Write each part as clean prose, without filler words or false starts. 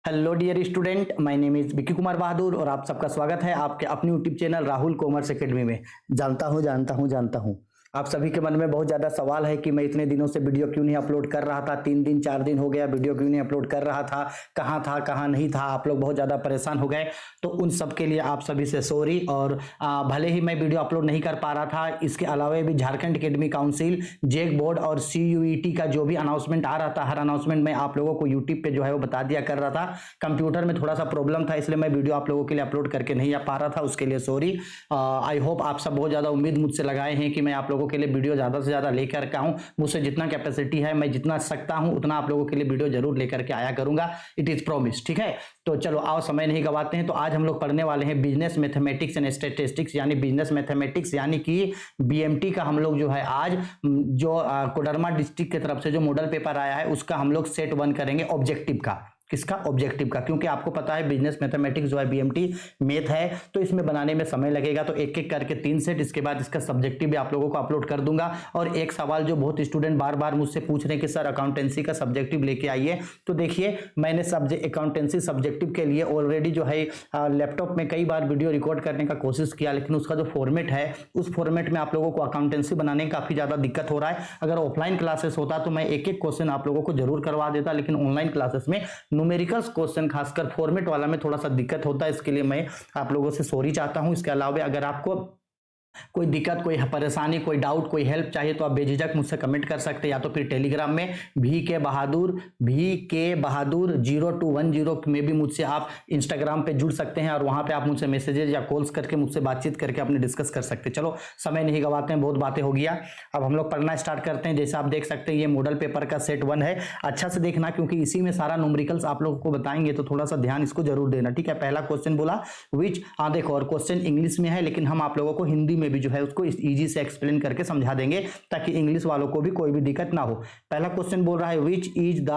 Hello dear student, my name is Vicky Kumar Bahadur और आप सबका स्वागत है आपके अपने YouTube channel Rahul commerce academy में। जानता हूँ आप सभी के मन में बहुत ज़्यादा सवाल है कि मैं इतने दिनों से वीडियो क्यों नहीं अपलोड कर रहा था, 3 दिन 4 दिन हो गया वीडियो क्यों नहीं अपलोड कर रहा था, कहाँ नहीं था। आप लोग बहुत ज़्यादा परेशान हो गए, तो उन सब के लिए आप सभी से सॉरी। और भले ही मैं वीडियो अपलोड नहीं कर पा रहा था, इसके अलावा भी झारखंड एकेडमी काउंसिल, जेक बोर्ड और CUET का जो भी अनाउंसमेंट आ रहा था, हर अनाउंसमेंट मैं आप लोगों को यूट्यूब पे जो है वो बता दिया कर रहा था। कंप्यूटर में थोड़ा सा प्रॉब्लम था, इसलिए मैं वीडियो आप लोगों के लिए अपलोड करके नहीं आ पा रहा था, उसके लिए सॉरी। आई होप आप सब बहुत ज़्यादा उम्मीद मुझसे लगाए हैं कि मैं आप लोगों के लिए वीडियो ज़्यादा से ज़्यादा लेकर के आऊँ। मुझसे जितना कैपेसिटी है, मैं जितना सकता हूँ उतना आप लोगों के लिए वीडियो जरूर लेकर के आया करूंगा। इट इज़ प्रॉमिस, ठीक है। तो चलो आओ, समय नहीं गवाते हैं। तो आज हम लोग पढ़ने वाले हैं बिजनेस मैथमेटिक्स एंड स्टैटिस्टिक्स, यानी बिजनेस मैथमेटिक्स यानी कि BMT का हम लोग जो है आज जो कोडरमा डिस्ट्रिक्ट की तरफ से जो मॉडल पेपर आया है उसका हम लोग सेट 1 करेंगे, ऑब्जेक्टिव का। किसका? ऑब्जेक्टिव का। क्योंकि आपको पता है बिजनेस मैथमेटिक्स जो है BMT मैथ है, तो इसमें बनाने में समय लगेगा। तो एक एक करके 3 सेट, इसके बाद इसका सब्जेक्टिव भी आप लोगों को अपलोड कर दूंगा। और एक सवाल जो बहुत स्टूडेंट बार बार मुझसे पूछ रहे हैं कि सर अकाउंटेंसी का सब्जेक्टिव लेके आइए, तो देखिए मैंने अकाउंटेंसी सब्जेक्टिव के लिए ऑलरेडी जो है लैपटॉप में कई बार वीडियो रिकॉर्ड करने का कोशिश किया, लेकिन उसका जो फॉर्मेट है उस फॉर्मेट में आप लोगों को अकाउंटेंसी बनाने में काफी ज्यादा दिक्कत हो रहा है। अगर ऑफलाइन क्लासेस होता तो मैं एक एक क्वेश्चन आप लोगों को जरूर करवा देता, लेकिन ऑनलाइन क्लासेस में न्यूमेरिकल्स क्वेश्चन खासकर फॉर्मेट वाला में थोड़ा सा दिक्कत होता है। इसके लिए मैं आप लोगों से सॉरी चाहता हूं। इसके अलावा अगर आपको कोई दिक्कत, कोई परेशानी, कोई डाउट, कोई हेल्प चाहिए तो आप बेझिझक मुझसे कमेंट कर सकते हैं, या तो फिर टेलीग्राम में VK बहादुर 0210 में भी मुझसे आप इंस्टाग्राम पे जुड़ सकते हैं और वहां पे आप मुझसे मैसेजेस या कॉल्स करके मुझसे बातचीत करके अपने डिस्कस कर सकते हैं। चलो समय नहीं गवाते हैं, बहुत बातें हो गया, अब हम लोग पढ़ना स्टार्ट करते हैं। जैसे आप देख सकते हैं ये मॉडल पेपर का सेट 1 है, अच्छा से देखना क्योंकि इसी में सारा न्यूमेरिकल्स आप लोगों को बताएंगे, तो थोड़ा सा ध्यान इसको जरूर देना, ठीक है। पहला क्वेश्चन बोला विच, देखो, और क्वेश्चन इंग्लिश में है, लेकिन हम आप लोगों को हिंदी में भी जो है उसको इजी से एक्सप्लेन करके समझा देंगे ताकि इंग्लिश वालों को भी कोई भी दिक्कत ना हो। पहला क्वेश्चन बोल रहा है which is the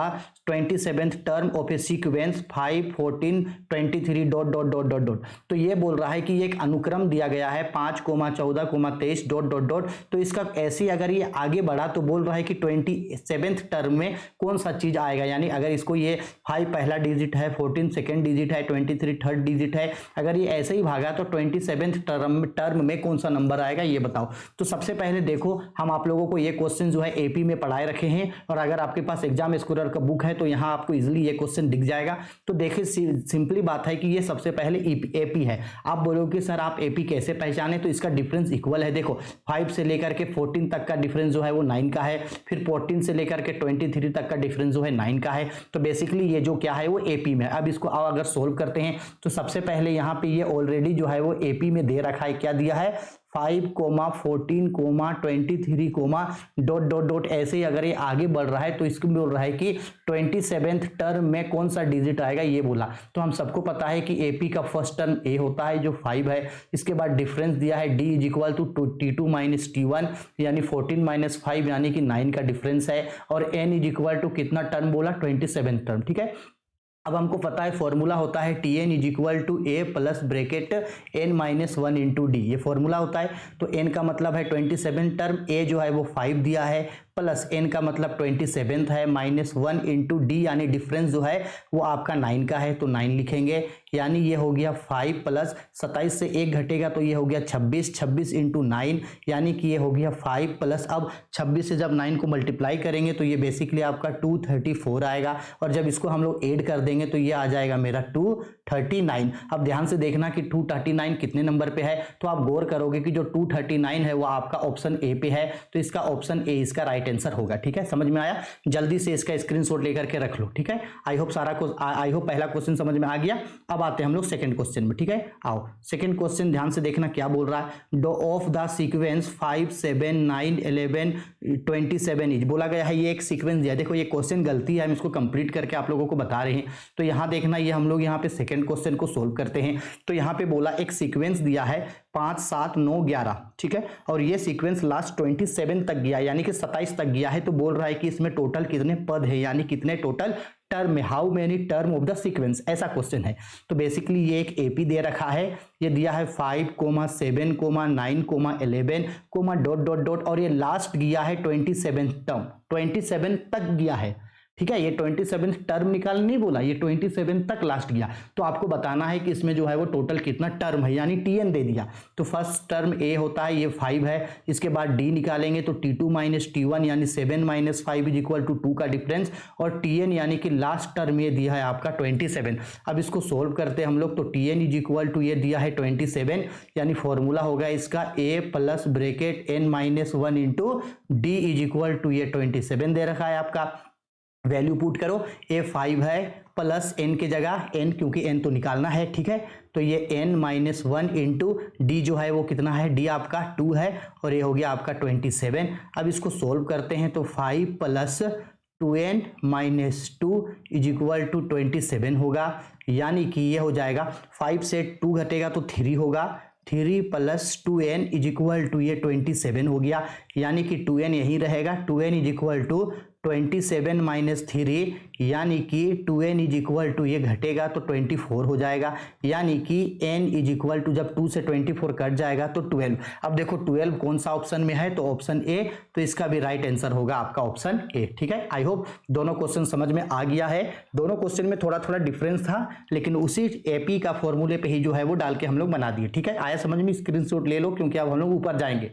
27th term of A sequence 5 14 23 ... तो ये बोल रहा है कि एक अनुक्रम दिया गया है 5, 14, 23 ... तो इसका ऐसे अगर ये आगे बढ़ा तो बोल रहा है कि 27th टर्म में कौन सा चीज आएगा, यानी अगर इसको ये 5 पहला डिजिट है, 14 सेकेंड डिजिट है, 23 थर्ड डिजिट है, अगर ये ऐसे ही भागा तो 27th टर्म में कौन सा नंबर आएगा ये बताओ। तो सबसे पहले देखो, हम आप लोगों को ये क्वेश्चन जो है AP में पढ़ाए रखे हैं, और अगर आपके पास एग्जाम स्कॉलर का बुक है तो यहां आपको इजीली ये क्वेश्चन दिख जाएगा। तो देखिए सिंपली बात है कि ये सबसे पहले AP है। आप बोलोगे सर आप AP कैसे पहचाने, तो इसका डिफरेंस इक्वल है। देखो 5 से लेकर के 14 तक का डिफरेंस जो है वो 9 का है, फिर 14 से लेकर के 23 तक का डिफरेंस जो है 9 का है। तो बेसिकली ये जो क्या है वो AP में है। अब इसको आओ अगर सोल्व करते हैं तो सबसे पहले यहाँ पे ये ऑलरेडी जो है वो AP में दे रखा है, क्या दिया है 5, 14, 23, ... ऐसे ही अगर ये आगे बढ़ रहा है तो इसको बोल रहा है कि 27th टर्म में कौन सा डिजिट आएगा ये बोला। तो हम सबको पता है कि AP का फर्स्ट टर्म A होता है जो 5 है, इसके बाद डिफरेंस दिया है D = T2 - T1 यानी 14 - 5 यानी कि 9 का डिफरेंस है, और N = कितना टर्म बोला 27 टर्म, ठीक है। अब हमको पता है फॉर्मूला होता है TN = A plus bracket N - 1 × D, ये फॉर्मूला होता है। तो N का मतलब है 27 टर्म, A जो है वो 5 दिया है, प्लस N का मतलब 27 है, -1 × D यानी डिफरेंस जो है वो आपका 9 का है, तो 9 लिखेंगे, यानी ये हो गया 5 प्लस 27 से 1 घटेगा तो ये हो गया 26, 26 × 9 यानी कि ये हो गया 5 प्लस, अब 26 से जब 9 को मल्टीप्लाई करेंगे तो ये बेसिकली आपका 234 आएगा, और जब इसको हम लोग ऐड कर देंगे तो ये आ जाएगा मेरा 239। अब ध्यान से देखना कि 239 कितने नंबर पे है, तो आप गौर करोगे कि जो 239 है वो आपका ऑप्शन A पे है, तो इसका ऑप्शन A इसका राइट आंसर होगा, ठीक है। समझ में आया? जल्दी से इसका स्क्रीनशॉट लेकर के रख लो, ठीक है। आई होप पहला क्वेश्चन समझ में आ गया। अब आते हैं हम लोग सेकंड क्वेश्चन में, ठीक है। आओ सेकंड क्वेश्चन ध्यान से देखना क्या बोल रहा है। डो ऑफ द सीक्वेंस 5, 7, 9, 11, 27 इज बोला गया है, ये एक सीक्वेंस दिया। देखो ये क्वेश्चन गलती है, हम इसको कंप्लीट करके आप लोगों को बता रहे हैं। तो यहां देखना, ये हम लोग यहाँ पे सेकंड क्वेश्चन को सोल्व करते हैं। तो यहाँ पे बोला एक सीक्वेंस दिया है 5, 7, 9, 11, ठीक है, और ये सीक्वेंस लास्ट 27 तक गया यानी कि 27 तक गया है। तो बोल रहा है कि इसमें टोटल कितने पद है, यानी कितने टोटल टर्म में, how many term of the sequence, ऐसा क्वेश्चन है। तो बेसिकली ये एक AP दे रखा है, ये दिया है 5, 7, 9, 11, ... और ये लास्ट गया है 27 टर्म, 27 तक गया है। ठीक है, ये 27 टर्म निकाल नहीं बोला, ये 27 तक लास्ट गया। तो आपको बताना है कि इसमें जो है वो टोटल कितना टर्म है, यानी टीएन दे दिया। तो फर्स्ट टर्म ए होता है, ये 5 है। इसके बाद डी निकालेंगे तो T2 माइनस T1 यानी 7 माइनस 5 इज इक्वल टू 2 का डिफरेंस, और टीएन यानी कि लास्ट टर्म ये दिया है आपका 27। अब इसको सोल्व करते हैं हम लोग, तो टीएन इज इक्वल टू ये दिया है 27, यानी फॉर्मूला होगा इसका A plus bracket n minus 1 into d is equal to ये 27 दे रखा है आपका। वैल्यू पुट करो, ए 5 है प्लस एन के जगह एन, क्योंकि एन तो निकालना है, ठीक है। तो ये एन माइनस 1 इंटू डी जो है वो कितना है, डी आपका 2 है, और ये हो गया आपका 27। अब इसको सोल्व करते हैं तो 5 plus 2n minus 2 is equal to 27 होगा, यानी कि ये हो जाएगा 5 से 2 घटेगा तो 3 होगा, 3 plus 2n is equal to ये 27 हो गया, यानी कि 2n यही रहेगा, 2n is equal to 27 minus 3, यानी कि 2n इज इक्वल टू ये घटेगा तो 24 हो जाएगा, यानी कि n इज इक्वल टू जब 2 से 24 कट जाएगा तो 12। अब देखो 12 कौन सा ऑप्शन में है, तो ऑप्शन ए, तो इसका भी राइट आंसर होगा आपका ऑप्शन ए। ठीक है, आई होप दोनों क्वेश्चन समझ में आ गया है। दोनों क्वेश्चन में थोड़ा थोड़ा डिफरेंस था, लेकिन उसी एपी का फॉर्मूले पे ही जो है वो डाल के हम लोग बना दिए। ठीक है, आया समझ में, स्क्रीनशॉट ले लो क्योंकि अब हम लोग ऊपर जाएंगे।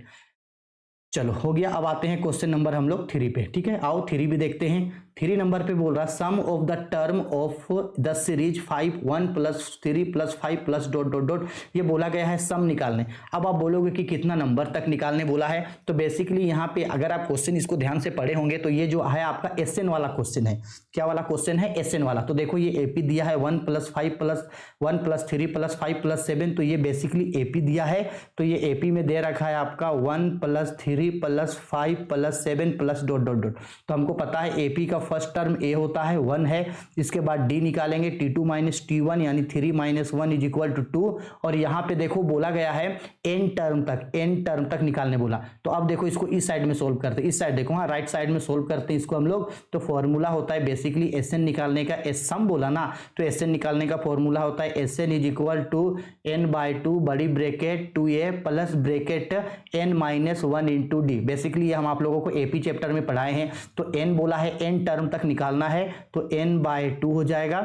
चलो हो गया, अब आते हैं क्वेश्चन नंबर हम लोग 3 पे। ठीक है, आओ 3 भी देखते हैं। 3 नंबर पे बोल रहा sum of the term of the series 5 1 plus 3 plus 5 plus dot dot dot, ये बोला गया है सम निकालने। अब आप बोलोगे कि कितना नंबर तक निकालने बोला है, तो बेसिकली यहाँ पे अगर आप क्वेश्चन इसको ध्यान से पढ़े होंगे तो ये जो है आपका एसएन वाला क्वेश्चन है। क्या वाला क्वेश्चन है, एसएन वाला। तो देखो ये एपी दिया है 1 plus 5 plus 1 plus 3 plus 5 plus 7, तो ये बेसिकली एपी दिया है। तो ये एपी में दे रखा है आपका 1 plus 3 plus 5 plus 7 plus dot dot dot. तो हमको पता है एपी का फर्स्ट टर्म ए होता है 1 है, इसके बाद डी निकालेंगे T2 माइनस T1 यानी 3 माइनस 1 इज इक्वल टू 2, और यहाँ पे देखो बोला गया है n टर्म तक निकालने बोला। तो अब देखो इसको इस साइड में सोल्व करते हैं, इस साइड देखो, हाँ राइट साइड में सोल्व करते हैं इसको हम लोग। तो फॉर्मूला होता है बेसिकली एसएन निकालने का, एस सम बोला ना, तो एसएन निकालने का फॉर्मूला होता है SN is equal to n/2 बड़ी bracket 2a plus bracket n minus 1 into D. Basically ये हम आप लोगों को एपी चैप्टर में पढ़ाए हैं। तो n बोला है n टर्म तक निकालना है, तो n/2 हो जाएगा।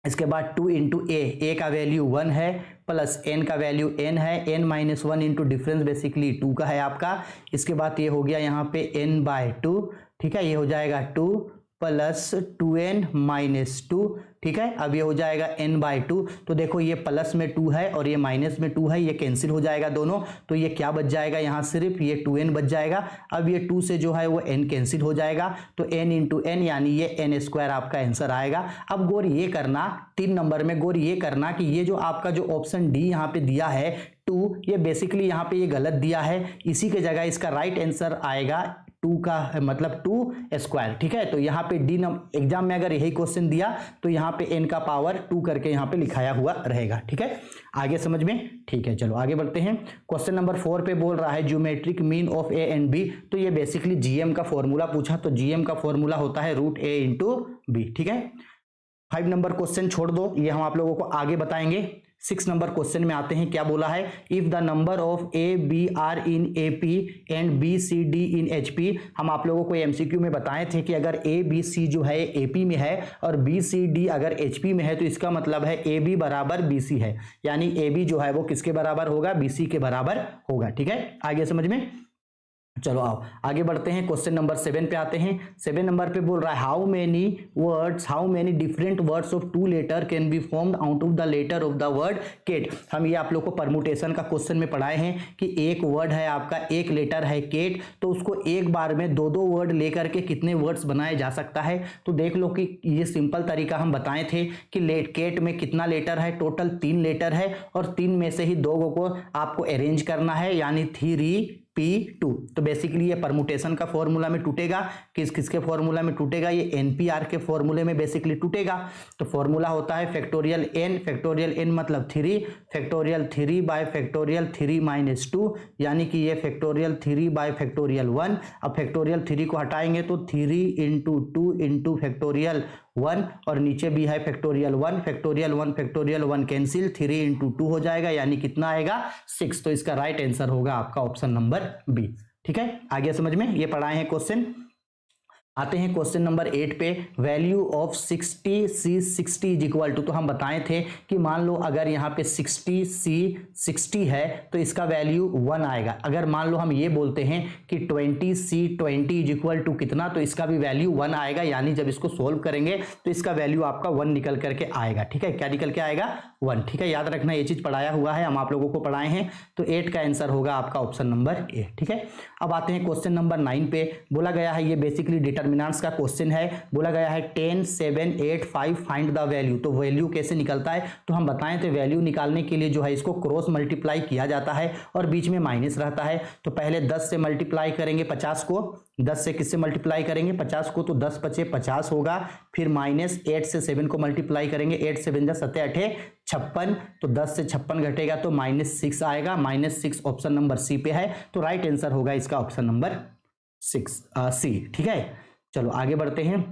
इसके बाद 2 इंटू ए का वैल्यू 1 है प्लस n का वैल्यू n है, n minus 1 into difference basically 2 का है आपका। इसके बाद ये हो गया यहाँ पे n/2, ठीक है, ये हो जाएगा 2 प्लस 2n माइनस 2। ठीक है, अब ये हो जाएगा n/2। तो देखो ये प्लस में 2 है और ये माइनस में 2 है, ये कैंसिल हो जाएगा दोनों, तो ये क्या बच जाएगा यहाँ, सिर्फ ये 2n बच जाएगा। अब ये 2 से जो है वो n कैंसिल हो जाएगा, तो n इंटू n यानी ये n² आपका आंसर आएगा। अब गौर ये करना, 3 नंबर में गौर ये करना कि ये जो आपका जो ऑप्शन डी यहाँ पे दिया है 2, ये बेसिकली यहाँ पे ये गलत दिया है, इसी के जगह इसका राइट आंसर आएगा 2 का मतलब 2²। ठीक है, तो यहाँ पे डी एग्जाम में अगर यही क्वेश्चन दिया तो यहाँ पे n का पावर 2 करके यहाँ पे लिखाया हुआ रहेगा। ठीक है, आगे समझ में। ठीक है, चलो आगे बढ़ते हैं। क्वेश्चन नंबर 4 पे बोल रहा है geometric mean of A and B. तो ये बेसिकली जीएम का फॉर्मूला पूछा, तो जीएम का फॉर्मूला होता है √a इंटू बी। ठीक है, 5 नंबर क्वेश्चन छोड़ दो, ये हम आप लोगों को आगे बताएंगे। 6 नंबर क्वेश्चन में आते हैं, क्या बोला है, if the number of A B are in AP and B C D in HP. हम आप लोगों को एमसीक्यू में बताए थे कि अगर ए बी सी जो है एपी में है और बी सी डी अगर एचपी में है, तो इसका मतलब है ए बी बराबर बी सी है, यानी ए बी जो है वो किसके बराबर होगा, बी सी के बराबर होगा। ठीक है, आगे समझ में। चलो आओ आगे बढ़ते हैं, क्वेश्चन नंबर 7 पे आते हैं। 7 नंबर पे बोल रहा है how many different words of 2 letter can be formed out of the letter of the word cat. हम ये आप लोग को परमुटेशन का क्वेश्चन में पढ़ाए हैं कि एक वर्ड है आपका, एक लेटर है केट, तो उसको एक बार में 2-2 वर्ड लेकर के कितने वर्ड्स बनाए जा सकता है। तो देख लो कि ये सिंपल तरीका हम बताए थे कि केट में कितना लेटर है, टोटल 3 लेटर है, और 3 में से ही 2 को आपको अरेंज करना है, यानी 3p2। तो बेसिकली ये परमुटेशन का फॉर्मूला में टूटेगा, किसके फॉर्मूला में टूटेगा, ये एनपीआर के फॉर्मूले में बेसिकली टूटेगा। तो फॉर्मूला होता है फैक्टोरियल n मतलब 3, फैक्टोरियल 3 बाय फैक्टोरियल 3 माइनस 2, यानी कि ये फैक्टोरियल 3 बाय फैक्टोरियल 1। अब फैक्टोरियल 3 को हटाएंगे तो 3 इंटू 2 इंटू फैक्टोरियल 1, और नीचे भी है फैक्टोरियल 1, फैक्टोरियल 1 कैंसिल, 3 इंटू 2 हो जाएगा, यानी कितना आएगा 6। तो इसका राइट आंसर होगा आपका ऑप्शन नंबर बी। ठीक है, आगे समझ में, ये पढ़ाए हैं क्वेश्चन। आते हैं क्वेश्चन नंबर 8 पे। Value of 60 C 60 is equal to, तो हम बताए थे कि मान लो अगर यहाँ पे 60 C 60 है तो इसका वैल्यू 1 आएगा। अगर मान लो हम ये बोलते हैं कि 20 C 20 इज इक्वल टू कितना, तो इसका भी वैल्यू 1 आएगा। यानी जब इसको सोल्व करेंगे तो इसका वैल्यू आपका 1 निकल करके आएगा। ठीक है, क्या निकल के आएगा? 1। ठीक है, याद रखना ये चीज पढ़ाया हुआ है, हम आप लोगों को पढ़ाए हैं। तो 8 का आंसर होगा आपका ऑप्शन नंबर ए। ठीक है, अब आते हैं क्वेश्चन नंबर 9 पे। बोला गया है, ये बेसिकली डिटर्मिनेंट्स का क्वेश्चन है। बोला गया है 10 7 8 5 फाइंड द वैल्यू। तो वैल्यू कैसे निकलता है, तो हम बताएं तो वैल्यू निकालने के लिए जो है इसको क्रॉस मल्टीप्लाई किया जाता है और बीच में माइनस रहता है। तो पहले 10 से मल्टीप्लाई करेंगे 50 को, 10 से किससे मल्टीप्लाई करेंगे 50 को, तो 10 × 5 = 50 होगा। फिर माइनस 8 से 7 को मल्टीप्लाई करेंगे, 8 7 × 7 = 56, तो 10 से 56 घटेगा तो -6 आएगा। -6 ऑप्शन नंबर सी पे है। तो राइट आंसर होगा इसका ऑप्शन नंबर 6 सी। ठीक है, चलो आगे बढ़ते हैं।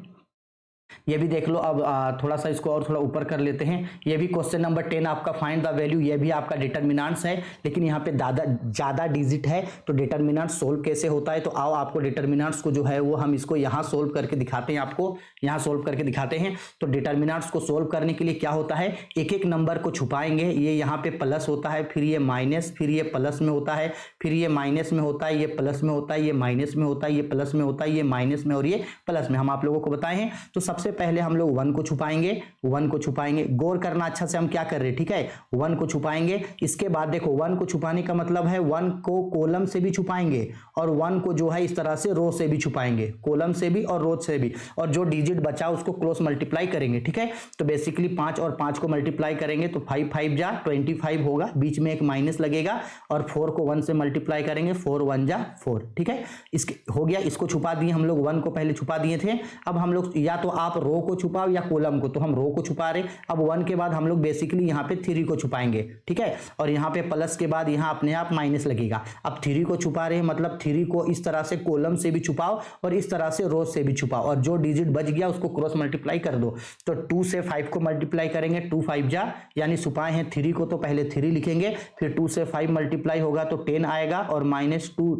ये भी देख लो। अब थोड़ा सा इसको और थोड़ा ऊपर कर लेते हैं। ये भी क्वेश्चन नंबर 10 आपका फाइंड द वैल्यू, ये भी आपका डिटर्मिनेंट्स है, लेकिन यहाँ पे ज्यादा डिजिट है। तो डिटर्मिनेंट सोल्व कैसे होता है, तो आओ आपको डिटर्मिनेंट्स को जो है वो हम इसको यहाँ सोल्व करके दिखाते हैं। आपको यहाँ सोल्व करके दिखाते हैं। तो डिटर्मिनेंट्स को सोल्व करने के लिए क्या होता है, एक एक नंबर को छुपाएंगे। ये यहाँ पे प्लस होता है, फिर ये माइनस, फिर ये प्लस में होता है, फिर ये माइनस में होता है, ये प्लस में होता है, ये माइनस में होता है, ये प्लस में होता है, ये माइनस में और ये प्लस में, हम आप लोगों को बताए हैं। तो सबसे पहले हम लोग 1 को छुपाएंगे, 1 को छुपाएंगे। गौर करना अच्छा से हम क्या कर रहे हैं, ठीक है। 1 को छुपाएंगे, इसके बाद देखो 1 को छुपाने का मतलब है 1 को कॉलम से भी छुपाएंगे और 1 को जो है इस तरह से रो से भी छुपाएंगे, कॉलम से भी और रो से भी। और जो डिजिट बचा उसको क्रॉस मल्टीप्लाई करेंगे। ठीक है, तो बेसिकली 5 और 5 को मल्टीप्लाई करेंगे तो 5 5 जा 25 होगा, बीच में एक माइनस लगेगा। और 4 को 1 से मल्टीप्लाई करेंगे, 4 1 जा 4। ठीक है, इसके हो गया, इसको छुपा दिए हम लोग। 1 को पहले छुपा दिए थे। अब हम लोग या तो आप रो को छुपाओ या कॉलम को, तो हम रो को छुपा रहे। अब 1 के बाद हम लोग बेसिकली यहाँ पे 3 को छुपाएंगे। ठीक है, और यहाँ पे प्लस के बाद यहाँ अपने आप माइनस लगेगा। अब 3 को छुपा रहे हैं, मतलब 3 को इस तरह से कॉलम से भी छुपाओ और इस तरह से रो से भी छुपाओ, और जो डिजिट बच गया उसको क्रॉस मल्टीप्लाई कर दो। तो 2 से 5 को मल्टीप्लाई करेंगे, 2 5 जा, यानी छुपाए हैं 3 को तो पहले 3 लिखेंगे, फिर 2 से 5 मल्टीप्लाई होगा तो 10 आएगा, और -2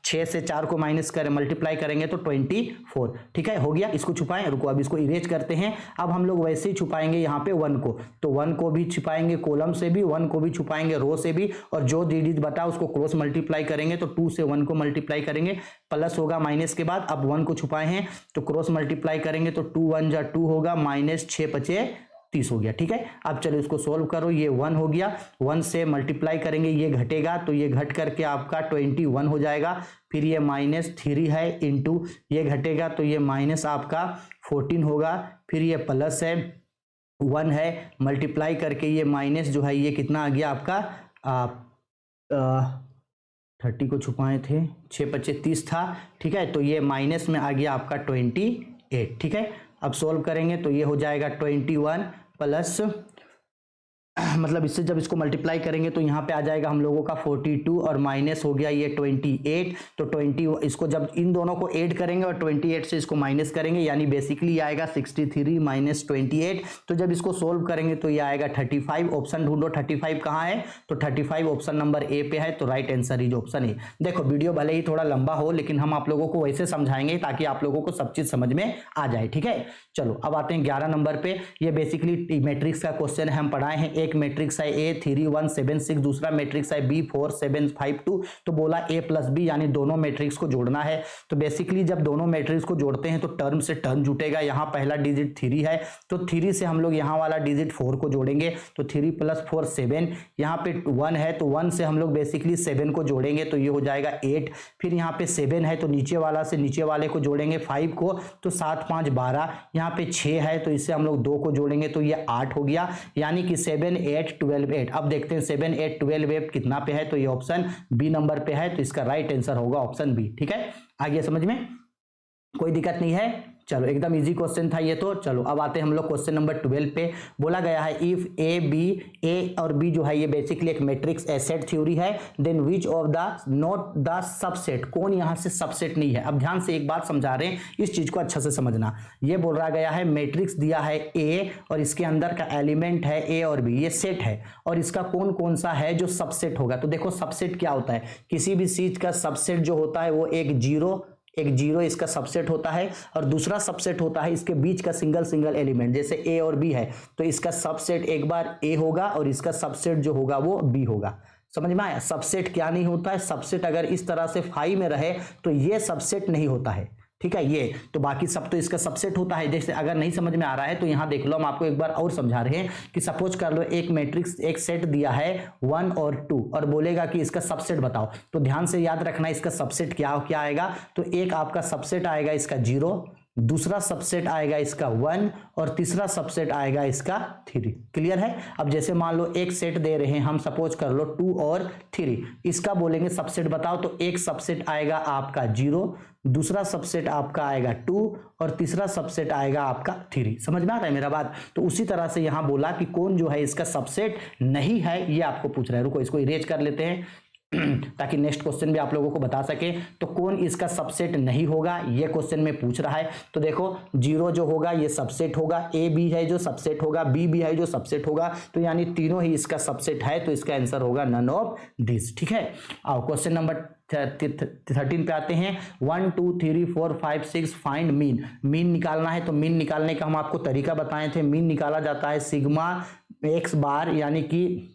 6 से 4 को माइनस करें मल्टीप्लाई करेंगे तो 24। ठीक है, हो गया। इसको छुपाएं, रुको अब इसको इरेज करते हैं। अब हम लोग वैसे ही छुपाएंगे यहाँ पे 1 को, तो 1 को भी छुपाएंगे कॉलम से भी, 1 को भी छुपाएंगे रो से भी, और जो डिजिट बता उसको क्रॉस मल्टीप्लाई करेंगे। तो 2 से 1 को मल्टीप्लाई करेंगे, प्लस होगा माइनस के बाद। अब 1 को छुपाए हैं तो क्रॉस मल्टीप्लाई करेंगे तो 2 1 जा 2 होगा, -6 5 30 हो गया। ठीक है, अब चलो इसको सोल्व करो। ये 1 हो गया, 1 से मल्टीप्लाई करेंगे, ये घटेगा तो ये घट करके आपका 21 हो जाएगा। फिर ये -3 है इंटू ये घटेगा तो ये माइनस आपका 14 होगा। फिर ये प्लस है 1 है, मल्टीप्लाई करके ये माइनस जो है ये कितना आ गया आपका 30 को छुपाए थे, 6 5 30 था। ठीक है, तो ये माइनस में आ गया आपका 28। ठीक है, अब सोल्व करेंगे तो ये हो जाएगा 21 प्लस मतलब इससे जब इसको मल्टीप्लाई करेंगे तो यहाँ पे आ जाएगा हम लोगों का 42 और माइनस हो गया ये 28। तो 20 इसको जब इन दोनों को ऐड करेंगे और 28 से इसको माइनस करेंगे, यानी बेसिकली आएगा 63 - 28। तो जब इसको सोल्व करेंगे तो ये आएगा 35। ऑप्शन ढूंढो 35 कहाँ है, तो 35 ऑप्शन नंबर ए पे है। तो right answer is option A. देखो वीडियो भले ही थोड़ा लंबा हो, लेकिन हम आप लोगों को वैसे समझाएंगे ताकि आप लोगों को सब चीज समझ में आ जाए। ठीक है, चलो अब आते हैं 11 नंबर पे। ये बेसिकली मैट्रिक्स का क्वेश्चन है, हम पढ़ाए हैं। एक मैट्रिक्स है A 3 1 7 6, दूसरा मैट्रिक्स है B 4 7 5 2। तो बोला A + B यानी दोनों मैट्रिक्स को जोड़ना है। तो बेसिकली जब दोनों मैट्रिक्स को जोड़ते हैं तो टर्म से टर्म जुटेगा। यहाँ पहला डिजिट 3 है तो 3 से हम लोग यहाँ वाला डिजिट 4 को जोड़ेंगे, तो 3 + 4 7। यहाँ पे 1 है तो 1 से हम लोग बेसिकली 7 को जोड़ेंगे तो ये हो जाएगा 8। फिर यहाँ पे 7 है तो नीचे वाला से नीचे वाले को जोड़ेंगे 5 को, तो 7 5 12। यहाँ पे 6 है तो इससे हम लोग 2 को जोड़ेंगे तो ये 8 हो गया, यानी कि 7 8 12 8। अब देखते हैं 7 8 12 8 कितना पे है, तो ये ऑप्शन बी नंबर पे है। तो इसका राइट आंसर होगा ऑप्शन बी। ठीक है, आगे समझ में कोई दिक्कत नहीं है। चलो एकदम इजी क्वेश्चन था ये तो। चलो अब आते हैं हम लोग क्वेश्चन नंबर 12 पे। बोला गया है इफ ए और बी जो है ये बेसिकली एक मैट्रिक्स एसेट थ्योरी है, then which of the not the subset, कौन यहाँ से सबसेट नहीं है। अब ध्यान से एक बात समझा रहे हैं, इस चीज को अच्छा से समझना। ये बोल रहा गया है मैट्रिक्स दिया है ए और इसके अंदर का एलिमेंट है ए और बी, ये सेट है, और इसका कौन कौन सा है जो सबसेट होगा। तो देखो सबसेट क्या होता है, किसी भी चीज का सबसेट जो होता है वो एक 0 एक जीरो इसका सबसेट होता है और दूसरा सबसेट होता है इसके बीच का सिंगल सिंगल एलिमेंट, जैसे ए और बी है तो इसका सबसेट एक बार ए होगा और इसका सबसेट जो होगा वो बी होगा। समझ में आया? सबसेट क्या नहीं होता है, सबसेट अगर इस तरह से फाई में रहे तो ये सबसेट नहीं होता है, ठीक है। ये तो बाकी सब तो इसका सबसेट होता है। जैसे अगर नहीं समझ में आ रहा है तो यहां देख लो, हम आपको एक बार और समझा रहे हैं कि सपोज कर लो एक मैट्रिक्स एक सेट दिया है 1 और 2 और बोलेगा कि इसका सबसेट बताओ, तो ध्यान से याद रखना इसका सबसेट क्या क्या आएगा। तो एक आपका सबसेट आएगा इसका 0, दूसरा सबसेट आएगा इसका 1 और तीसरा सबसेट आएगा इसका 3। क्लियर है? अब जैसे मान लो एक सेट दे रहे हैं हम, सपोज कर लो 2 और 3, इसका बोलेंगे सबसेट बताओ, तो एक सबसेट आएगा आपका 0, दूसरा सबसेट आपका आएगा 2 और तीसरा सबसेट आएगा आपका 3। समझ में आ रहा है मेरा बात? तो उसी तरह से यहां बोला कि कौन जो है इसका सबसेट नहीं है, ये आपको पूछ रहा है। रुको इसको इरेज कर लेते हैं ताकि नेक्स्ट क्वेश्चन भी आप लोगों को बता सके। तो कौन इसका सबसेट नहीं होगा, ये क्वेश्चन में पूछ रहा है। तो देखो 0 जो होगा ये सबसेट होगा, ए बी है जो सबसेट होगा, बी भी है जो सबसेट होगा, तो यानी तीनों ही इसका सबसेट है, तो इसका आंसर होगा नन ऑफ दिस। ठीक है, आओ क्वेश्चन नंबर 13 पे आते हैं। 1 2 3 4 5 6 फाइंड मीन। मीन निकालना है, तो मीन निकालने का हम आपको तरीका बताए थे। मीन निकाला जाता है सिग्मा एक्स बार, यानी कि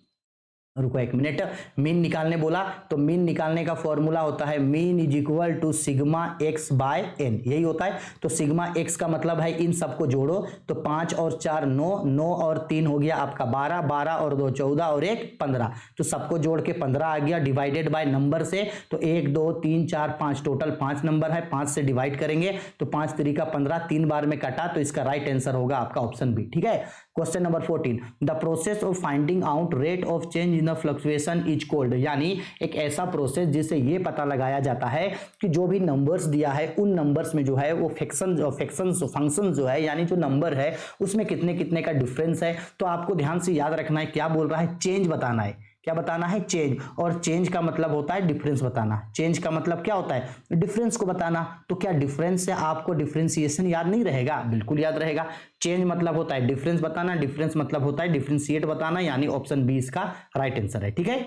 रुको एक मिनट, मीन निकालने बोला तो मीन निकालने का फॉर्मूला होता है mean is equal to sigma X by N, यही होता है। तो सिग्मा एक्स का मतलब है इन सबको जोड़ो, तो 5 और 4 9, 9 और 3 हो गया आपका 12, 12 और 2 14 और 1 15, तो सबको जोड़ के 15 आ गया। डिवाइडेड बाय नंबर से, तो 1 2 3 4 5 टोटल 5 नंबर है, 5 से डिवाइड करेंगे तो 5 3 का 15, 3 बार में कटा, तो इसका राइट आंसर होगा आपका ऑप्शन बी। ठीक है, question number 14, the process of finding out rate of change in the fluctuation is called, यानी एक ऐसा प्रोसेस जिससे ये पता लगाया जाता है कि जो भी नंबर्स दिया है उन नंबर्स में जो है वो फंक्शन जो है, यानी जो नंबर है उसमें कितने कितने का डिफरेंस है। तो आपको ध्यान से याद रखना है, क्या बोल रहा है, चेंज बताना है। क्या बताना है? चेंज। और चेंज का मतलब होता है डिफरेंस बताना। चेंज का मतलब क्या होता है? डिफरेंस को बताना। तो क्या डिफरेंस से आपको डिफरेंशिएशन याद नहीं रहेगा? बिल्कुल याद रहेगा। चेंज मतलब होता है डिफरेंस बताना, डिफरेंस मतलब होता है डिफरेंशिएट बताना, यानी ऑप्शन बी इसका राइट आंसर है। ठीक है,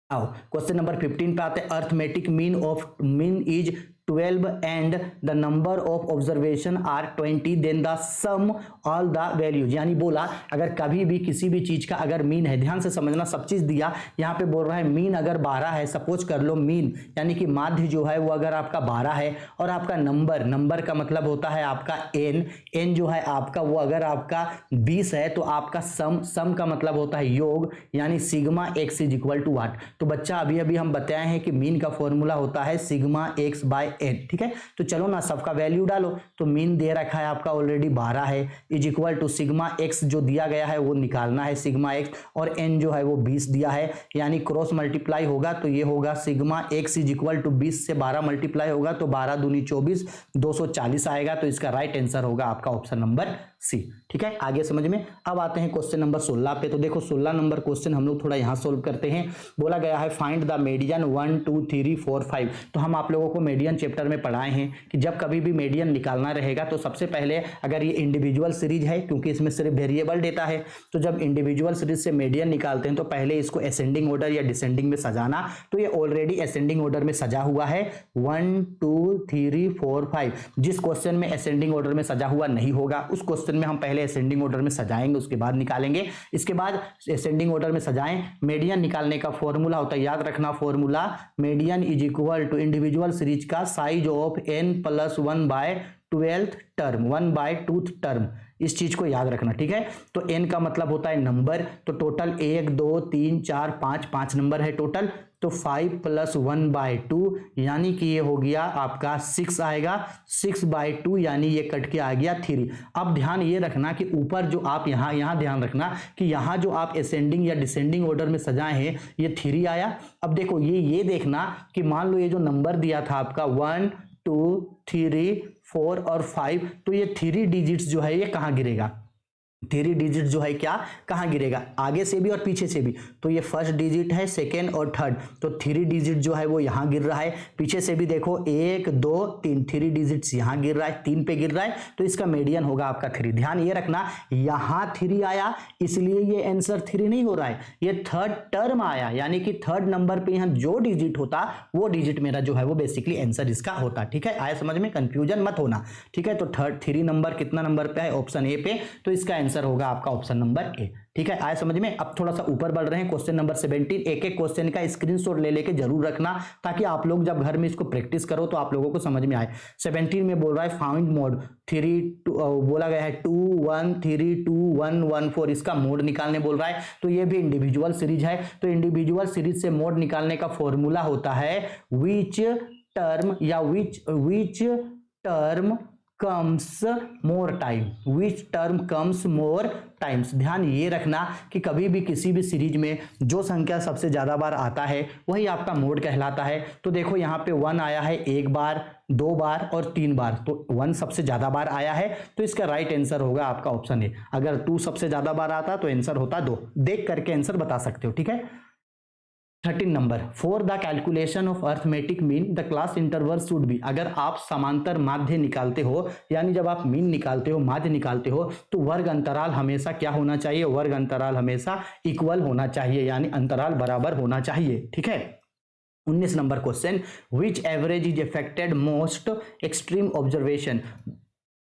आओ क्वेश्चन नंबर 15 पे आते हैं। Arithmetic mean is 12 and the number of observation are 20, then the sum all the values, यानी बोला अगर कभी भी किसी भी चीज का अगर मीन है, ध्यान से समझना, सब चीज दिया, यहाँ पे बोल रहा है मीन अगर 12 है, सपोज कर लो मीन यानी कि माध्य जो है वो अगर आपका 12 है और आपका नंबर का मतलब होता है आपका एन जो है आपका वो अगर आपका 20 है, तो आपका सम का मतलब होता है योग, यानी sigma X is equal to what. तो बच्चा अभी हम बताए हैं कि मीन का फॉर्मूला होता है सिग्मा एक्स बाय एन। ठीक है, तो चलो ना सबका वैल्यू डालो। तो मीन दे रखा है आपका ऑलरेडी 12 है, is equal to sigma X जो दिया गया है वो निकालना है सिग्मा एक्स, और एन जो है वो 20 दिया है, यानी क्रॉस मल्टीप्लाई होगा तो ये होगा sigma X is equal to 20 से 12 मल्टीप्लाई होगा तो 12 दूनी 24, 240 आएगा। तो इसका राइट आंसर होगा आपका ऑप्शन नंबर सी। ठीक है, आगे समझ में। अब आते हैं क्वेश्चन नंबर 16 पे। तो देखो 16 नंबर क्वेश्चन हम लोग थोड़ा यहां सोल्व करते हैं। बोला गया है फाइंड द मीडियन 1 2 3 4 5। तो हम आप लोगों को मीडियन चैप्टर में पढ़ाए हैं कि जब कभी भी मीडियन निकालना रहेगा तो सबसे पहले, अगर ये इंडिविजुअल सीरीज है क्योंकि इसमें सिर्फ वेरिएबल डेटा है, तो जब इंडिविजुअल सीरीज से मीडियन निकालते हैं तो पहले इसको असेंडिंग ऑर्डर या डिसेंडिंग में सजाना। तो ये ऑलरेडी असेंडिंग ऑर्डर में सजा हुआ है 1 2 3 4 5। जिस क्वेश्चन में असेंडिंग ऑर्डर में सजा हुआ नहीं होगा उस क्वेश्चन में हम पहले असेंडिंग ऑर्डर में सजाएंगे, उसके बाद निकालेंगे। इसके बाद असेंडिंग ऑर्डर में सजाएं। मीडियन निकालने का फॉर्मूला होता है, याद रखना formula, median is equal to individual series का size of n plus 1 by 12th term, 1 by 2th term, इस चीज को याद रखना। ठीक है, तो n का मतलब होता है नंबर, तो टोटल 1 2 3 4 5 नंबर है टोटल, तो 5 प्लस 1 बाय 2 यानी कि ये हो गया आपका 6 आएगा, 6 बाय 2 यानी ये कट के आ गया 3। अब ध्यान ये रखना कि ऊपर जो आप यहाँ ध्यान रखना कि यहाँ जो आप असेंडिंग या डिसेंडिंग ऑर्डर में सजाए हैं ये 3 आया। अब देखो ये देखना कि मान लो ये जो नंबर दिया था आपका 1 2 3 4 और 5, तो ये 3 डिजिट्स जो है ये कहाँ गिरेगा? 3 डिजिट जो है क्या कहाँ गिरेगा, आगे से भी और पीछे से भी। तो ये फर्स्ट डिजिट है, सेकेंड और थर्ड, तो 3 डिजिट जो है वो यहाँ गिर रहा है। पीछे से भी देखो 1 2 3, 3 डिजिट्स यहाँ गिर रहा है, 3 पे गिर रहा है, तो इसका मीडियन होगा आपका 3। ध्यान ये रखना, यहाँ 3 आया इसलिए ये आंसर 3 नहीं हो रहा है, ये थर्ड टर्म आया, यानी कि थर्ड नंबर पे यहाँ जो डिजिट होता वो डिजिट मेरा जो है वो बेसिकली आंसर इसका होता। ठीक है, आया समझ में, कंफ्यूजन मत होना। ठीक है, तो थर्ड 3 नंबर कितना नंबर पे है, ऑप्शन ए पे, तो इसका आंसर होगा आपका ऑप्शन नंबर ए। ठीक है, आया समझ में। अब थोड़ा सा ऊपर बढ़ रहे हैं, क्वेश्चन नंबर 17। एक एक क्वेश्चन का स्क्रीनशॉट ले लेके जरूर रखना, ताकि आप लोग जब घर में इसको प्रैक्टिस करो तो आप लोगों को समझ में आए। 17 में बोल रहा है फाइंड मोड 3 बोला गया है 2 1 3 2 1 1 4, इसका मोड निकालने बोल रहा है। तो ये भी इंडिविजुअल सीरीज है, तो इंडिविजुअल सीरीज से मोड निकालने का फॉर्मूला होता है विच टर्म या which term comes more time, which term comes more times. ध्यान ये रखना कि कभी भी किसी भी सीरीज में जो संख्या सबसे ज्यादा बार आता है वही आपका मोड कहलाता है। तो देखो यहाँ पे 1 आया है 1 बार, 2 बार और 3 बार, तो 1 सबसे ज्यादा बार आया है, तो इसका राइट आंसर होगा आपका ऑप्शन ए। अगर 2 सबसे ज्यादा बार आता तो आंसर होता 2। देख करके आंसर बता सकते हो। ठीक है, 13 number, for the calculation of arithmetic mean the class interval should be. अगर आप समांतर माध्य निकालते हो, यानी जब आप मीन निकालते हो, माध्य निकालते हो, तो वर्ग अंतराल हमेशा क्या होना चाहिए, वर्ग अंतराल हमेशा इक्वल होना चाहिए, यानी अंतराल बराबर होना चाहिए। ठीक है, 19 number question, which average is affected most extreme observation.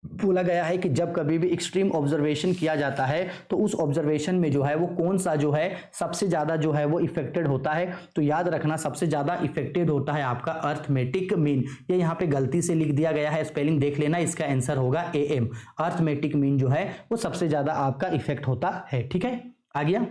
बोला गया है कि जब कभी भी एक्सट्रीम ऑब्जर्वेशन किया जाता है तो उस ऑब्जर्वेशन में जो है वो कौन सा जो है सबसे ज्यादा जो है वो इफेक्टेड होता है। तो याद रखना, सबसे ज्यादा इफेक्टेड होता है आपका अर्थमेटिक मीन। ये यहाँ पे गलती से लिख दिया गया है, स्पेलिंग देख लेना, इसका आंसर होगा AM। अर्थमेटिक मीन जो है वो सबसे ज्यादा आपका इफेक्ट होता है। ठीक है, आ गया।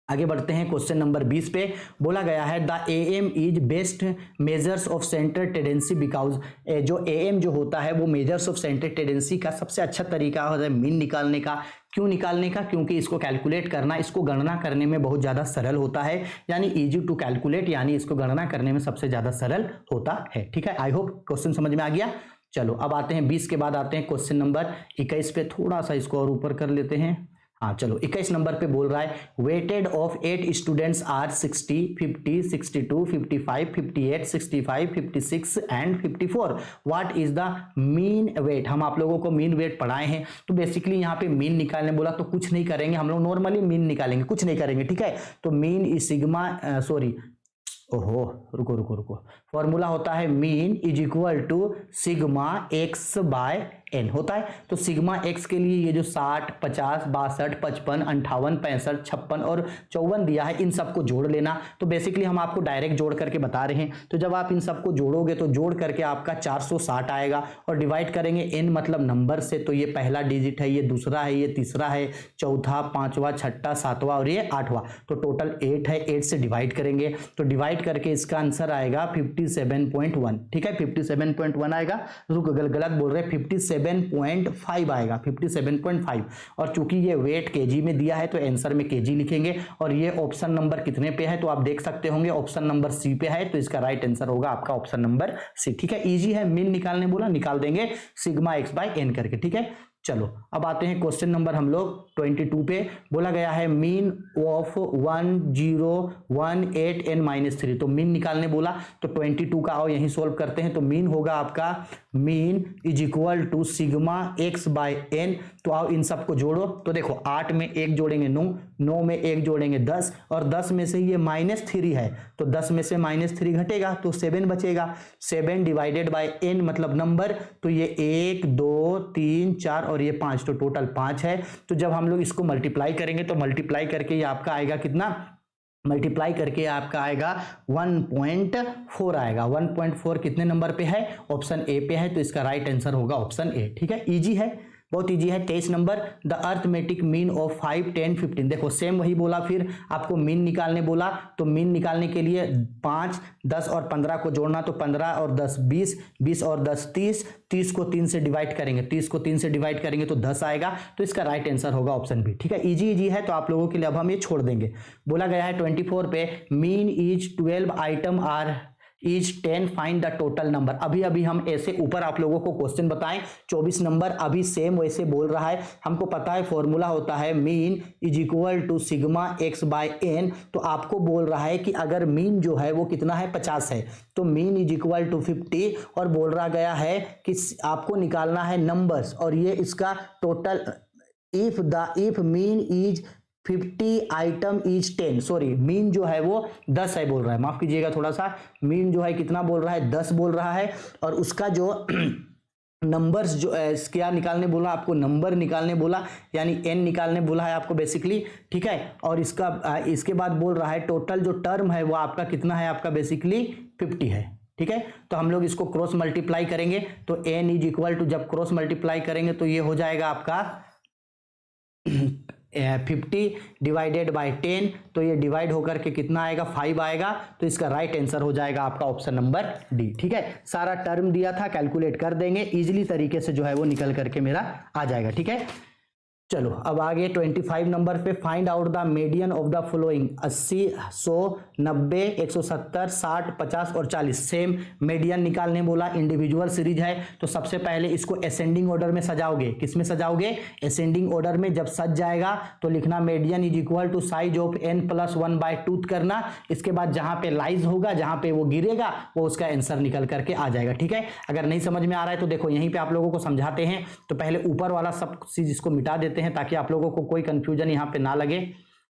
आगे बढ़ते हैं क्वेश्चन नंबर 20 पे। बोला गया है the AM is best measures of centre tendency because, जो AM जो होता है वो मेजर्स ऑफ सेंटर टेंडेंसी का सबसे अच्छा तरीका होता है मीन निकालने का। क्यों निकालने का, क्योंकि इसको कैलकुलेट करना, इसको गणना करने में बहुत ज्यादा सरल होता है, यानी इजी टू कैलकुलेट, यानी इसको गणना करने में सबसे ज्यादा सरल होता है। ठीक है, आई होप क्वेश्चन समझ में आ गया। चलो अब आते हैं 20 के बाद आते हैं क्वेश्चन नंबर 21 पे। थोड़ा सा इसको और ऊपर कर लेते हैं। हाँ चलो, 21 नंबर पे बोल रहा है weighted of 8 students are 60 50 62 55 58 65 56 and 54। What is the mean weight. हम आप लोगों को मीन वेट पढ़ाए हैं, तो बेसिकली यहाँ पे मीन निकालने बोला तो कुछ नहीं करेंगे हम लोग, नॉर्मली मीन निकालेंगे, कुछ नहीं करेंगे। ठीक है, तो मीन इज सिग्मा ओहो रुको रुको रुको, फॉर्मूला होता है mean is equal to sigma X by N होता है। तो सिग्मा एक्स के लिए ये जो 60 50 62 55 58 65 56 और 54 दिया है, इन सबको जोड़ लेना। तो बेसिकली हम आपको डायरेक्ट जोड़ करके बता रहे हैं, तो जब आप इन सबको जोड़ोगे तो जोड़ करके आपका 460 आएगा, और डिवाइड करेंगे एन मतलब नंबर से, तो ये पहला डिजिट है, ये दूसरा है, ये तीसरा है, चौथा, पांचवा, छठा, सातवां और ये 8वां, तो टोटल 8 है। 8 से डिवाइड करेंगे, तो डिवाइड करके इसका आंसर आएगा 57.1। ठीक है, 57.1 आएगा। रुक, गलत बोल रहे हैं, 57.5 आएगा, 57.5। और चूंकि ये वेट केजी में दिया है तो आंसर में केजी लिखेंगे। और ये ऑप्शन नंबर कितने पे है तो आप देख सकते होंगे, ऑप्शन नंबर सी पे है, तो इसका राइट आंसर होगा आपका ऑप्शन नंबर सी। ठीक है, इजी है, मीन निकालने बोला, निकाल देंगे सिग्मा एक्स बाय एन करके। ठीक है, चलो अब आते हैं क्वेश्चन नंबर हम लोग 22 पे। बोला गया है मीन ऑफ 1018 n माइनस 3। तो मीन निकालने बोला, तो 22 का आओ यहीं सोल्व करते हैं। तो मीन होगा आपका mean is equal to sigma X by N. तो आओ इन सबको जोड़ो, तो देखो 8 में 1 जोड़ेंगे 9, 9 में 1 जोड़ेंगे 10, और 10 में से ये -3 है, तो 10 में से -3 घटेगा तो 7 बचेगा। 7 डिवाइडेड बाय n मतलब नंबर, तो ये 1 2 3 4 और ये 5, तो टोटल 5 है। तो जब हम लोग इसको मल्टीप्लाई करेंगे तो मल्टीप्लाई करके ये आपका आएगा कितना, मल्टीप्लाई करके आपका आएगा 1.4 आएगा। 1.4 कितने नंबर पे है, ऑप्शन ए पे है, तो इसका राइट आंसर होगा ऑप्शन ए। ठीक है, इजी है, बहुत इजी है। 23 number the arithmetic mean of 5 10 15। देखो सेम वही बोला, फिर आपको मीन निकालने बोला, तो मीन निकालने के लिए 5 10 और 15 को जोड़ना, तो 15 और 10 20, 20 और 10 30, 30 को 3 से डिवाइड करेंगे, 30 को 3 से डिवाइड करेंगे तो 10 आएगा, तो इसका राइट आंसर होगा ऑप्शन बी। ठीक है, इजी है, तो आप लोगों के लिए अब हम ये छोड़ देंगे। बोला गया है 24 पे mean is 12 item are is 10 find the total number. अभी अभी हम ऐसे ऊपर आप लोगों को क्वेश्चन बताएं 24 नंबर अभी सेम वैसे बोल रहा है। हमको पता है फॉर्मूला होता है mean is equal to sigma X by N. तो आपको बोल रहा है कि अगर मीन जो है वो कितना है 50 है तो मीन इज इक्वल टू 50 और बोल रहा गया है कि आपको निकालना है नंबर्स और ये इसका total if mean is 50 item is 10 sorry mean जो है वो 10 है बोल रहा है, माफ कीजिएगा थोड़ा सा, मीन जो है कितना बोल रहा है 10 बोल रहा है और उसका जो नंबर्स जो क्या निकालने बोला आपको, नंबर निकालने बोला यानी n निकालने बोला है आपको बेसिकली, ठीक है। और इसके बाद बोल रहा है टोटल जो टर्म है वो आपका कितना है, आपका बेसिकली 50 है, ठीक है। तो हम लोग इसको क्रॉस मल्टीप्लाई करेंगे तो n इज इक्वल टू, जब क्रॉस मल्टीप्लाई करेंगे तो ये हो जाएगा आपका 50 डिवाइडेड बाय 10, तो ये डिवाइड होकर के कितना आएगा 5 आएगा। तो इसका राइट आंसर हो जाएगा आपका ऑप्शन नंबर डी, ठीक है। सारा टर्म दिया था, कैलकुलेट कर देंगे इजीली तरीके से जो है वो निकल करके मेरा आ जाएगा, ठीक है। चलो अब आगे 25 नंबर पे find out the median of the following 80, 100, 90, 170, 60, 50 और 40 सेम मीडियन निकालने बोला। इंडिविजुअल सीरीज है तो सबसे पहले इसको असेंडिंग ऑर्डर में सजाओगे। किस में सजाओगे, असेंडिंग ऑर्डर में। जब सज जाएगा तो लिखना median is equal to size of n plus 1/2 करना। इसके बाद जहां पे लाइज होगा, जहां पे वो गिरेगा वो उसका आंसर निकल करके आ जाएगा, ठीक है। अगर नहीं समझ में आ रहा है तो देखो यहीं पे आप लोगों को समझाते हैं। तो पहले ऊपर वाला सब चीज इसको मिटा देते हैं ताकि आप लोगों को कोई कंफ्यूजन यहाँ पे ना लगे,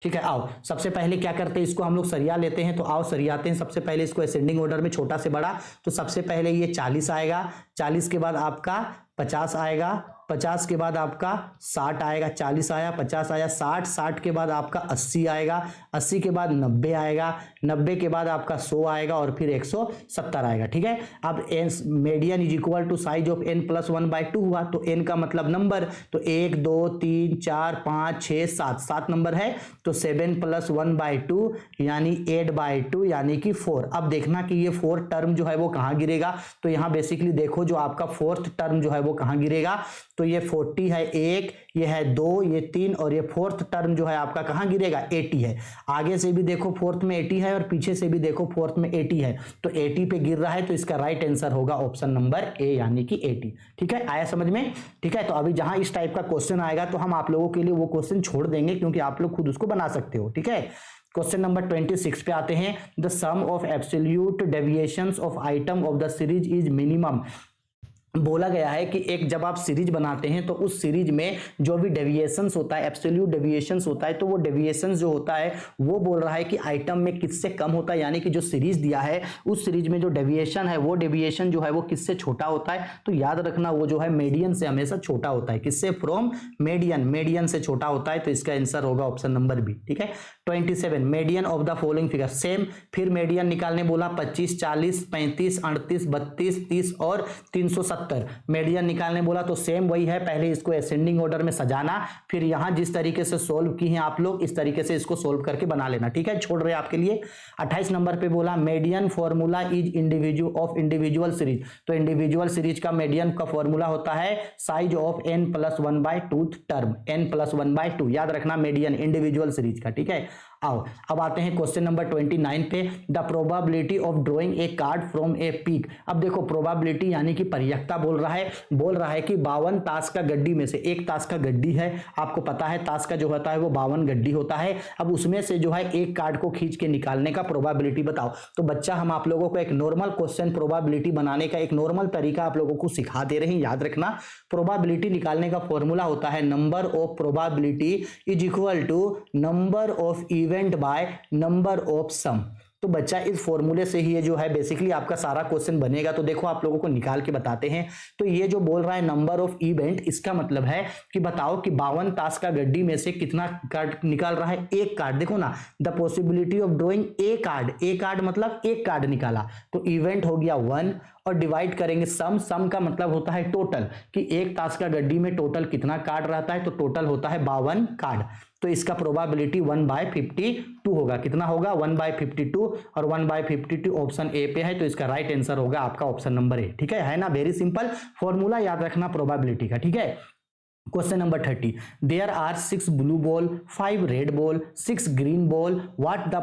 ठीक है। आओ सबसे पहले क्या करते हैं, इसको हम लोग सरिया लेते हैं। तो आओ सरियाते हैं सबसे पहले इसको असेंडिंग ऑर्डर में छोटा से बड़ा। तो सबसे पहले ये 40 आएगा, 40 के बाद आपका 50 आएगा, 50 के बाद आपका 60 आएगा, 40 आया, 50 आया, 60, 60 के बाद आपका 80 आएगा, 80 के बाद 90 आएगा, 90 के बाद आपका 100 आएगा और फिर 170 आएगा, ठीक है। अब median is equal to size of n plus 1/2 हुआ तो n का मतलब नंबर, तो 1 2 3 4 5 6 7 7 नंबर है तो 7 प्लस 1/2 यानी 8/2 यानी कि 4। अब देखना कि ये 4 टर्म जो है वो कहाँ गिरेगा। तो यहाँ बेसिकली देखो जो आपका 4th टर्म जो है वो कहाँ गिरेगा। तो ये 40 है 1, ये है 2, ये 3 और ये 4th टर्म जो है आपका कहाँ गिरेगा 80 है। आगे से भी देखो 4th में 80 है और पीछे से भी देखो 4th में 80 है तो 80 पे गिर रहा है। तो इसका राइट आंसर होगा ऑप्शन नंबर ए यानी कि 80, ठीक है। आया समझ में, ठीक है। तो अभी जहां इस टाइप का क्वेश्चन आएगा तो हम आप लोगों के लिए वो क्वेश्चन छोड़ देंगे क्योंकि आप लोग खुद उसको बना सकते हो, ठीक है। क्वेश्चन नंबर 26 पे आते हैं। The sum of absolute deviations of item of the series is minimum. बोला गया है कि एक जब आप सीरीज बनाते हैं तो उस सीरीज में जो भी डेविएशंस होता है, एब्सोल्यूट डेविएशंस होता है, तो वो डेविएशंस जो होता है वो बोल रहा है कि आइटम में किससे कम होता है। यानी कि जो सीरीज दिया है उस सीरीज में जो डेविएशन है वो डेविएशन जो है वो किससे छोटा होता है। तो याद रखना वो जो है मीडियन से हमेशा छोटा होता है। किससे, फ्रॉम मीडियन, मीडियन से छोटा होता है। तो इसका आंसर होगा ऑप्शन नंबर बी, ठीक है। 27 median of the following figure same, फिर मीडियन निकालने बोला 25, 40, 35, 38, 32, 30 और 370। मीडियन निकालने बोला तो सेम वही है, पहले इसको असेंडिंग ऑर्डर में सजाना, फिर यहां जिस तरीके से सोल्व की हैं आप लोग इस तरीके से इसको सोल्व करके बना लेना, ठीक है। छोड़ रहे हैं आपके लिए। 28 नंबर पे बोला median formula is individual series. तो इंडिविजुअल सीरीज का मीडियन का फॉर्मूला होता है size of n plus 1/2 term, n plus 1/2 याद रखना मीडियन इंडिविजुअल सीरीज का, ठीक है। आओ अब आते हैं क्वेश्चन नंबर 29 पे। The probability of drawing a card from a peak. अब देखो प्रोबेबिलिटी यानी कि परियकता बोल रहा है कि 52 ताश का गड्डी में से एक ताश का गड्डी है, आपको पता है ताश का जो होता है वो 52 गड्डी होता है। अब उसमें से जो है एक कार्ड को खींच के निकालने का प्रोबेबिलिटी बताओ। तो बच्चा हम आप लोगों को एक नॉर्मल क्वेश्चन प्रोबेबिलिटी बनाने का एक नॉर्मल तरीका आप लोगों को सिखा दे रहे हैं। याद रखना प्रोबेबिलिटी निकालने का फॉर्मूला होता है number of probability is equal to number of event by number of sum. तो बच्चा इस फॉर्मूले से ही ये जो है बेसिकली आपका सारा क्वेश्चन बनेगा। तो देखो आप लोगों को निकाल के बताते हैं। तो ये जो बोल रहा है नंबर ऑफ इवेंट, इसका मतलब है कि बताओ कि 52 ताश का गड्डी में से कितना कार्ड निकाल रहा है, एक कार्ड। देखो ना, the possibility of drawing a card, A card मतलब एक कार्ड निकाला तो इवेंट हो गया 1 और डिवाइड करेंगे सम का मतलब होता है टोटल, कि एक ताश का गड्डी में टोटल कितना कार्ड रहता है, तो टोटल होता है 52 कार्ड। तो इसका प्रोबेबिलिटी 1/52 होगा। कितना होगा 1/52 और 1/52 ऑप्शन ए पे है। तो इसका राइट आंसर होगा आपका ऑप्शन नंबर ए, ठीक है ना। वेरी सिंपल फॉर्मूला याद रखना प्रोबेबिलिटी का, ठीक है। Question number 30, there are 6 blue ball, 5 red ball, 6 green ball, what the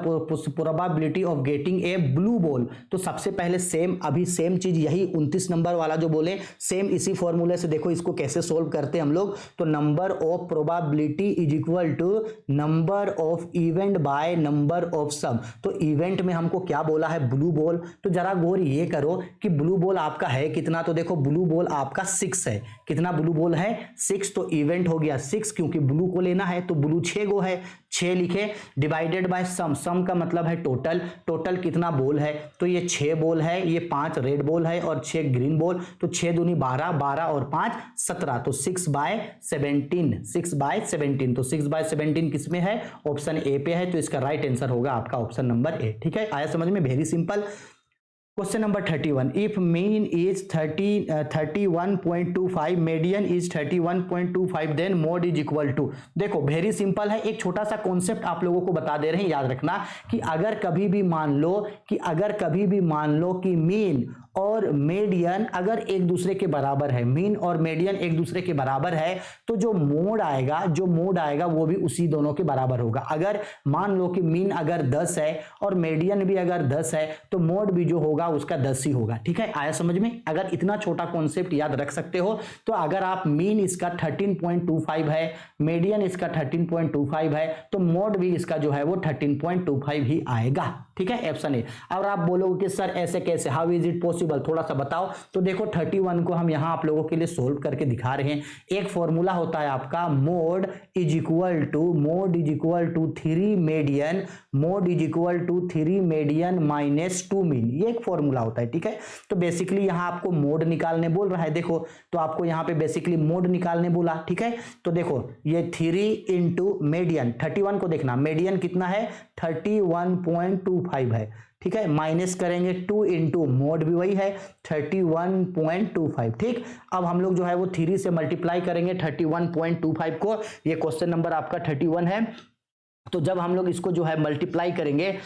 probability of getting a blue ball. तो सबसे पहले सेम चीज यही 29 नंबर वाला जो बोले सेम इसी फॉर्मूले से देखो इसको कैसे सोल्व करते हैं हम लोग। तो number of probability is equal to number of event by number of sum. तो इवेंट में हमको क्या बोला है, ब्लू बॉल। तो जरा गौर ये करो कि ब्लू बॉल आपका है कितना, तो देखो ब्लू बॉल आपका 6 है। कितना ब्लू बॉल है, 6। तो इवेंट हो गया 6, क्योंकि ब्लू को लेना है तो ब्लू 6 गो है, 6 लिखे, डिवाइडेड बाय सम। सम का मतलब है टोटल। टोटल कितना बॉल है, तो ये 6 बॉल है, ये 5 रेड बॉल है और 6 ग्रीन बॉल। तो 6 दूनी 12, 12 और 5 17। तो 6/17, 6/17। तो 6/17 किसमें है, ऑप्शन ए पे है। तो इसका राइट आंसर होगा आपका ऑप्शन नंबर ए। ठीक है, आया समझ में, very simple. Question number 31, if mean is 31.25, median is 31.25, then mode is equal to. देखो वेरी सिंपल है, एक छोटा सा कॉन्सेप्ट आप लोगों को बता दे रहे हैं, याद रखना कि अगर कभी भी मान लो कि मीन और मीडियन अगर एक दूसरे के बराबर है, मीन और मीडियन एक दूसरे के बराबर है, तो जो मोड आएगा वो भी उसी दोनों के बराबर होगा। अगर मान लो कि मीन अगर 10 है और मीडियन भी अगर 10 है, तो मोड भी जो होगा उसका 10 ही होगा। ठीक है, आया समझ में। अगर इतना छोटा कॉन्सेप्ट याद रख सकते हो, तो अगर आप मीन इसका 13.25 है, मीडियन इसका 13.25 है, तो मोड भी इसका जो है वो 13.25 ही आएगा। ठीक है, ऑप्शन ए। और आप बोलोगे कि सर ऐसे कैसे, हाउ इज इट पॉसिबल, थोड़ा सा बताओ। तो देखो 31 को हम यहां आप लोगों के लिए सोल्व करके दिखा रहे हैं। एक फॉर्मूला होता है आपका mode is equal to 3 median, mode is equal to 3 median minus 2 mean, ये एक फॉर्मूला होता है। ठीक है, तो बेसिकली यहां आपको मोड निकालने बोल रहा है। देखो तो आपको यहां पे बेसिकली मोड निकालने बोला। ठीक है, तो देखो ये 3 इंटू मीडियन, 31 को देखना, मीडियन कितना है 31.25 है। ठीक है, माइनस करेंगे 2 इंटू मोड भी वही है 31.25। ठीक, अब हम लोग जो है वो 3 से मल्टीप्लाई करेंगे 31.25 को। ये क्वेश्चन नंबर आपका 31 है। तो जब हम लोग इसको जो है मल्टीप्लाई करेंगे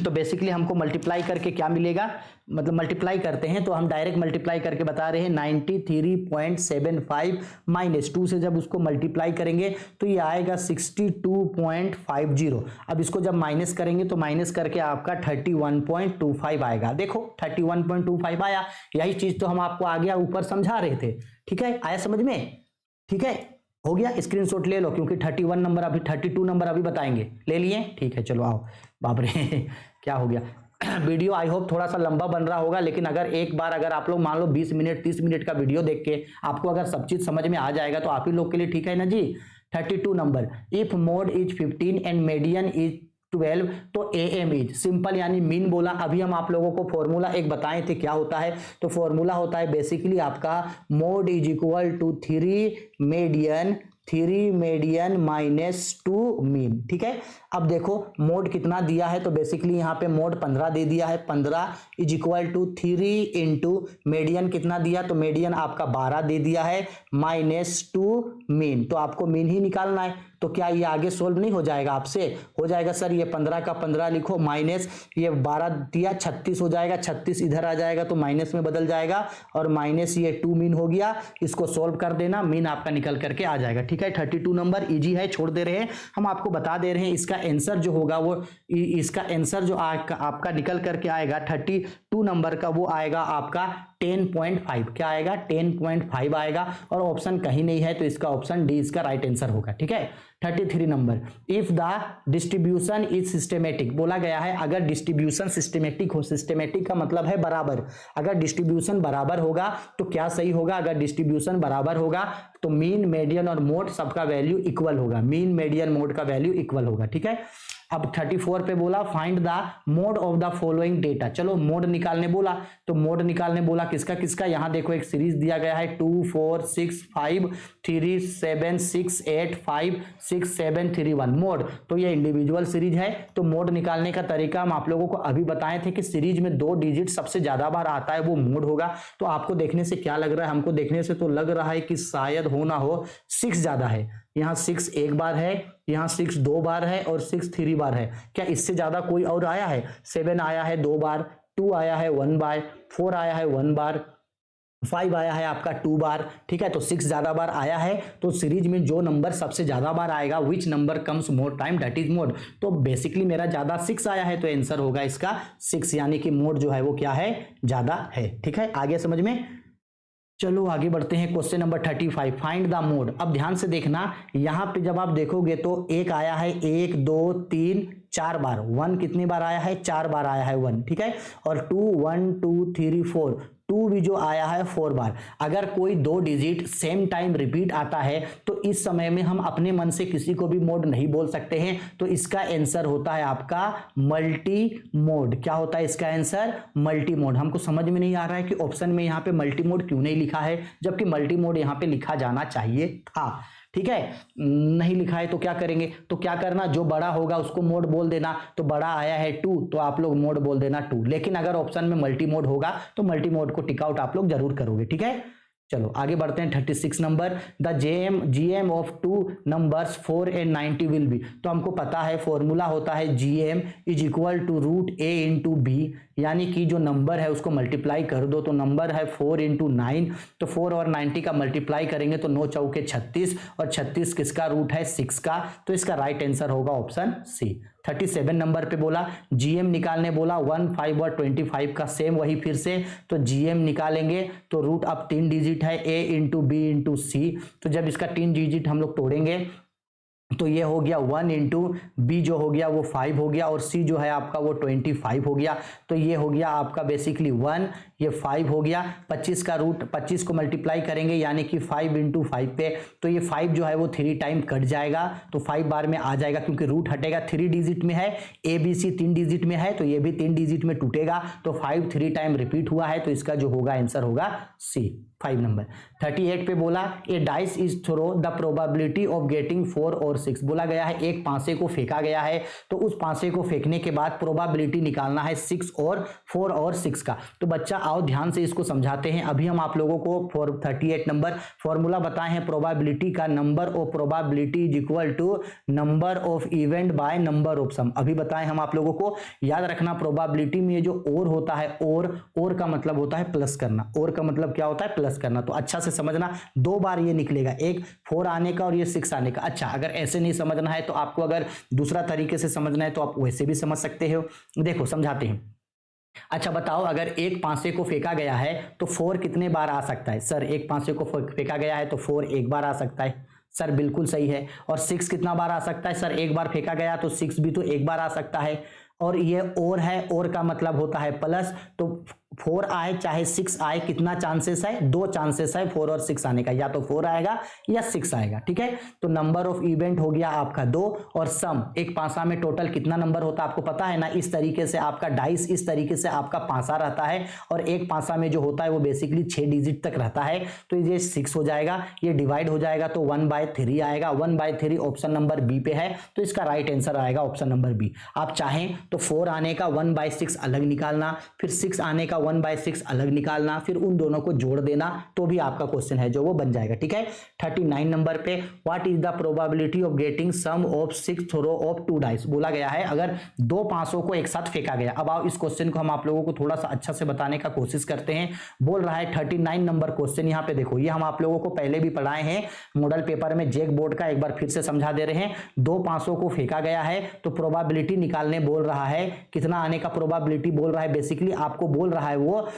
तो बेसिकली हमको मल्टीप्लाई करके क्या मिलेगा, मतलब मल्टीप्लाई करते हैं तो हम डायरेक्ट मल्टीप्लाई करके बता रहे हैं 93.75 माइनस 2 से जब उसको मल्टीप्लाई करेंगे तो ये आएगा 62.50। अब इसको जब माइनस करेंगे तो माइनस करके आपका 31.25 आएगा। देखो 31.25 आया, यही चीज तो हम आपको आगे ऊपर समझा रहे थे। ठीक है, आया समझ में। ठीक है, हो गया, स्क्रीनशॉट ले लो, क्योंकि 31 नंबर अभी 32 नंबर अभी बताएंगे। ले लिए, ठीक है, चलो आओ। बाप रे क्या हो गया वीडियो आई होप थोड़ा सा लंबा बन रहा होगा, लेकिन अगर एक बार अगर आप लोग मान लो 20 मिनट 30 मिनट का वीडियो देख के आपको अगर सब चीज समझ में आ जाएगा तो आप ही लोग के लिए ठीक है ना जी। 32 number, if mode is 15 and median is 12, तो AM इज सिंपल यानी मीन बोला। अभी हम आप लोगों को फॉर्मूला एक बताए थे क्या होता है, तो फॉर्मूला होता है बेसिकली आपका mode is equal to 3 median minus 2 mean. ठीक है, अब देखो मोड कितना दिया है, तो बेसिकली यहाँ पे मोड 15 दे दिया है, 15 is equal to 3 into median कितना दिया, तो मीडियन आपका 12 दे दिया है माइनस 2 मीन। तो आपको मीन ही निकालना है। तो क्या ये आगे सोल्व नहीं हो जाएगा आपसे, हो जाएगा सर। ये 15 का 15 लिखो माइनस ये 12 दिया 36 हो जाएगा, 36 इधर आ जाएगा तो माइनस में बदल जाएगा और माइनस ये 2 मीन हो गया। इसको सोल्व कर देना, मीन आपका निकल करके आ जाएगा। ठीक है, 32 नंबर इजी है, छोड़ दे रहे हैं हम आपको बता दे रहे हैं। इसका आंसर जो होगा वो इसका आंसर जो आपका निकल करके आएगा 32 नंबर का, वो आएगा आपका 10.5। क्या आएगा 10.5 आएगा, और ऑप्शन कहीं नहीं है तो इसका ऑप्शन डी इसका राइट आंसर होगा। ठीक है, 33 number, if the distribution is systematic, बोला गया है अगर डिस्ट्रीब्यूशन सिस्टमेटिक हो, सिस्टमेटिक का मतलब है बराबर। अगर डिस्ट्रीब्यूशन बराबर होगा तो क्या सही होगा, अगर डिस्ट्रीब्यूशन बराबर होगा तो मीन मीडियन और मोड सबका वैल्यू इक्वल होगा, मीन मीडियन मोड का वैल्यू इक्वल होगा। ठीक है, अब 34 पे बोला find the mode of the following data. चलो मोड निकालने बोला, तो मोड निकालने बोला किसका किसका, यहां देखो एक सीरीज दिया गया है 2 4 6 5 3 7 6 8 5 6 7 3 1 मोड। तो ये इंडिविजुअल सीरीज है। तो मोड निकालने का तरीका हम आप लोगों को अभी बताए थे कि सीरीज में 2 डिजिट सबसे ज्यादा बार आता है वो मोड होगा। तो आपको देखने से क्या लग रहा है, हमको देखने से तो लग रहा है कि शायद हो ना हो 6 ज्यादा है। यहाँ 6 एक बार है, यहाँ 6 2 बार है और 6 3 बार है। क्या इससे ज्यादा कोई और आया है? 7 आया है 2 बार, 2 आया है 1 बार, 4 आया है 1 बार, 5 आया है आपका 2 बार, ठीक है, तो 6 ज्यादा बार आया है। तो सीरीज में जो नंबर सबसे ज्यादा बार आएगा, which number comes more time that is mode. तो बेसिकली मेरा ज्यादा 6 आया है, तो आंसर होगा इसका 6, यानी कि मोड जो है वो क्या है, ज्यादा है। ठीक है, आगे समझ में। चलो आगे बढ़ते हैं, question number 35, find the mode. अब ध्यान से देखना, यहां पे जब आप देखोगे तो एक आया है 1 2 3 4 बार, 1 कितनी बार आया है, 4 बार आया है 1, ठीक है, और 2 1 2 3 4, 2 भी जो आया है 4 बार। अगर कोई 2 डिजिट सेम टाइम रिपीट आता है तो इस समय में हम अपने मन से किसी को भी मोड नहीं बोल सकते हैं, तो इसका आंसर होता है आपका मल्टी मोड। क्या होता है इसका आंसर, मल्टी मोड। हमको समझ में नहीं आ रहा है कि ऑप्शन में यहाँ पे मल्टी मोड क्यों नहीं लिखा है, जबकि मल्टी मोड यहाँ पे लिखा जाना चाहिए था। ठीक है, नहीं लिखा है तो क्या करेंगे, तो क्या करना, जो बड़ा होगा उसको मोड बोल देना। तो बड़ा आया है 2, तो आप लोग मोड बोल देना 2। लेकिन अगर ऑप्शन में मल्टी मोड होगा तो मल्टी मोड को टिक आउट आप लोग जरूर करोगे। ठीक है, चलो आगे बढ़ते हैं। 36 number, the GM of 2 numbers 4 and 90 will be. तो हमको पता है फॉर्मूला होता है GM is equal to root A into B, यानी कि जो नंबर है उसको मल्टीप्लाई कर दो। तो नंबर है 4 इंटू 9, तो 4 और 90 का मल्टीप्लाई करेंगे तो 9 चौके 36, और 36 किसका रूट है, 6 का। तो इसका राइट आंसर होगा ऑप्शन सी। 37 नंबर पे बोला जीएम निकालने, बोला 1 5 और 25 का सेम वही फिर से। तो जीएम निकालेंगे तो रूट अब 3 डिजिट है, ए इंटू बी इंटू सी। तो जब इसका 3 डिजिट हम लोग तोड़ेंगे तो ये हो गया 1 इंटू बी, जो हो गया वो 5 हो गया, और सी जो है आपका वो 25 हो गया। तो ये हो गया आपका बेसिकली 1, ये 5 हो गया। 25 का रूट, 25 को मल्टीप्लाई करेंगे यानी कि 5 इंटू 5 पे, तो ये 5 जो है वो 3 टाइम कट जाएगा, तो 5 बार में आ जाएगा, क्योंकि रूट हटेगा 3 डिजिट में है, ए बी सी 3 डिजिट में है, तो ये भी 3 डिजिट में टूटेगा। तो 5 3 टाइम रिपीट हुआ है, तो इसका जो होगा आंसर होगा सी, 5 नंबर। 38 पे बोला a dice is throw the probability of getting 4 और 6। बोला गया है एक पांसे को फेंका गया है, तो उस पांसे को फेंकने के बाद प्रोबेबिलिटी निकालना है 6 और 4 और 6 का। तो बच्चा आओ ध्यान से इसको समझाते हैं। अभी हम आप लोगों को 38 नंबर फॉर्मूला बताए हैं प्रोबेबिलिटी का, number of probability is equal to number of event by number of sum. अभी बताए हम आप लोगों को, याद रखना प्रोबेबिलिटी में ये जो और होता है, और का मतलब होता है प्लस करना, और का मतलब क्या होता है, प्लस करना। तो अच्छा से समझना, 2 बार ये निकलेगा, एक 4 आने का और ये 6 आने का। अच्छा, अगर ऐसे नहीं समझना है तो आपको अगर दूसरा तरीके से समझना है तो आप वैसे भी समझ सकते हो। देखो समझाते हैं। अच्छा बताओ, अगर एक पांसे को फेंका गया है तो 4 कितने बार आ सकता है? सर एक पांसे को फेंका गया है तो 4 एक बार आ सकता है। सर बिल्कुल सही है। और 6 कितना बार आ सकता है? सर एक बार फेंका गया तो 6 भी तो एक बार आ सकता है। और ये और है, और का मतलब होता है प्लस, तो 4 आए चाहे 6 आए, कितना चांसेस है? 2 चांसेस है 4 और 6 आने का, या तो 4 आएगा या 6 आएगा। ठीक है, तो नंबर ऑफ इवेंट हो गया आपका 2, और सम, एक पासा में टोटल कितना नंबर होता है आपको पता है ना। इस तरीके से आपका डाइस, इस तरीके से आपका पासा रहता है, और एक पासा में जो होता है वो बेसिकली 6 डिजिट तक रहता है। तो ये 6 हो जाएगा, ये डिवाइड हो जाएगा तो 1/3 आएगा। 1/3 ऑप्शन नंबर बी पे है, तो इसका राइट आंसर आएगा ऑप्शन नंबर बी। आप चाहें तो 4 आने का 1/6 अलग निकालना, फिर 6 आने का 1/6 अलग निकालना, फिर उन दोनों को जोड़ देना, तो भी आपका क्वेश्चन है जो वो बन जाएगा। ठीक है, 39 नंबर पे what is the probability of getting sum of 6 throw of 2 dice. बोला गया है अगर 2 पांसों को एक साथ फेंका गया। अब आओ इस क्वेश्चन को हम आप लोगों को थोड़ा सा अच्छा से बताने का कोशिश करते हैं। बोल रहा है 39 नंबर क्वेश्चन, यहाँ पे देखो, ये हम आप लोगों को पहले भी पढ़ाए हैं मॉडल पेपर में, जैक बोर्ड का, एक बार फिर से समझा दे रहे हैं। 2 पांसों को फेंका गया है तो प्रोबेबिलिटी निकालने बोल रहा है, कितना आने का प्रोबेबिलिटी बोल रहा है, बेसिकली आपको बोल रहा है वो